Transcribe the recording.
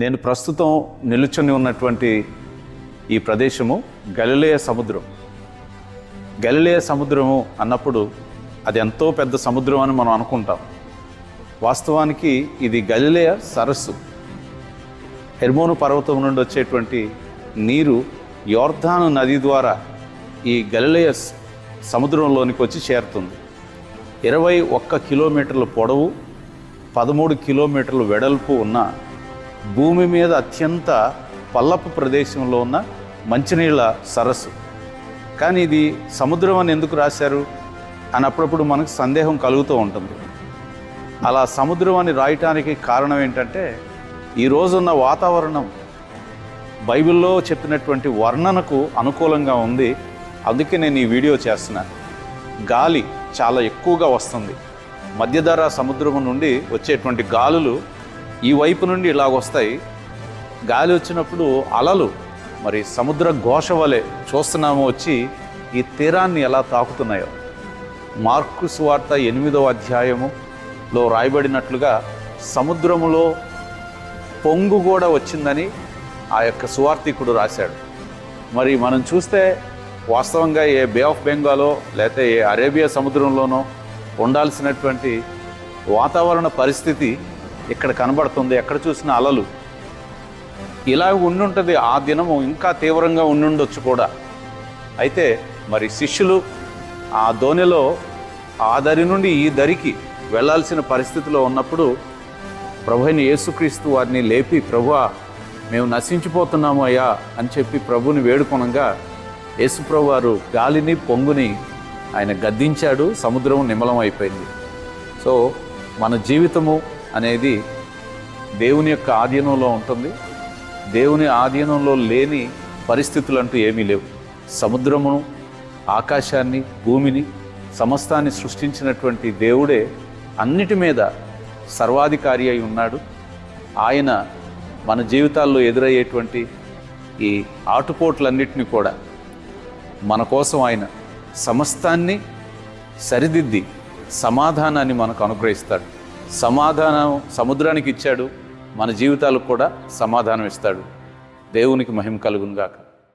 నేను ప్రస్తుతం నిలుచుని ఉన్నటువంటి ఈ ప్రదేశము గలిలయ సముద్రం. గలిలయ సముద్రము అన్నప్పుడు అది ఎంతో పెద్ద సముద్రం అని మనం అనుకుంటాం. వాస్తవానికి ఇది గలిలయ సరస్సు. హెర్మోను పర్వతం నుండి వచ్చేటువంటి నీరు యోర్దాను నది ద్వారా ఈ గలిలయ సముద్రంలోనికి వచ్చి చేరుతుంది. 21 కిలోమీటర్ల పొడవు, 13 కిలోమీటర్ల వెడల్పు ఉన్న భూమి మీద అత్యంత పల్లపు ప్రదేశంలో ఉన్న మంచినీళ్ళ సరస్సు. కానీ ఇది సముద్రం అని ఎందుకు రాశారు అని అప్పుడప్పుడు మనకు సందేహం కలుగుతూ ఉంటుంది. అలా సముద్రం అని రాయటానికి కారణం ఏంటంటే, ఈ రోజున్న వాతావరణం బైబిల్లో చెప్పినటువంటి వర్ణనకు అనుకూలంగా ఉంది. అందుకే నేను ఈ వీడియో చేస్తున్నాను. గాలి చాలా ఎక్కువగా వస్తుంది. మధ్యధరా సముద్రం నుండి వచ్చేటువంటి గాలులు ఈ వైపు నుండి ఇలాగొస్తాయి. గాలి వచ్చినప్పుడు అలలు మరి సముద్ర ఘోష వలె చూస్తున్నాము వచ్చి ఈ తీరాన్ని ఎలా తాకుతున్నాయో. మార్కు సువార్త 8వ అధ్యాయములో రాయబడినట్లుగా సముద్రములో పొంగు కూడా వచ్చిందని ఆ యొక్క సువార్తికుడు రాశాడు. మరి మనం చూస్తే వాస్తవంగా ఏ బే ఆఫ్ బెంగాలో లేకపోతే ఏ అరేబియా సముద్రంలోనో ఉండాల్సినటువంటి వాతావరణ పరిస్థితి ఇక్కడ కనబడుతుంది. ఎక్కడ చూసిన అలలు ఇలా ఉండుంటుంది. ఆ దినము ఇంకా తీవ్రంగా ఉండుండొచ్చు కూడా. అయితే మరి శిష్యులు ఆ దోణిలో ఆ దరి నుండి ఈ దరికి వెళ్ళాల్సిన పరిస్థితిలో ఉన్నప్పుడు ప్రభువైన యేసుక్రీస్తు వారిని లేపి, ప్రభువా మేము నశించిపోతున్నాము అయ్యా అని చెప్పి ప్రభుని వేడుకొనగా యేసుప్రభు వారు గాలిని పొంగుని ఆయన గద్దించాడు. సముద్రం నిమ్మలం అయిపోయింది. సో మన జీవితము అనేది దేవుని యొక్క ఆధీనంలో ఉంటుంది. దేవుని ఆధీనంలో లేని పరిస్థితులు అంటూ ఏమీ లేవు. సముద్రమును, ఆకాశాన్ని, భూమిని, సమస్తాన్ని సృష్టించినటువంటి దేవుడే అన్నిటి మీద సర్వాధికారి అయి ఉన్నాడు. ఆయన మన జీవితాల్లో ఎదురయ్యేటువంటి ఈ ఆటుపోట్లన్నిటిని కూడా మన కోసం ఆయన సమస్తాన్ని సరిదిద్ది సమాధానాన్ని మనకు అనుగ్రహిస్తాడు. సమాధానం సముద్రానికి ఇచ్చాడు, మన జీవితాలకు కూడా సమాధానం ఇస్తాడు. దేవునికి మహిమ కలుగును గాక.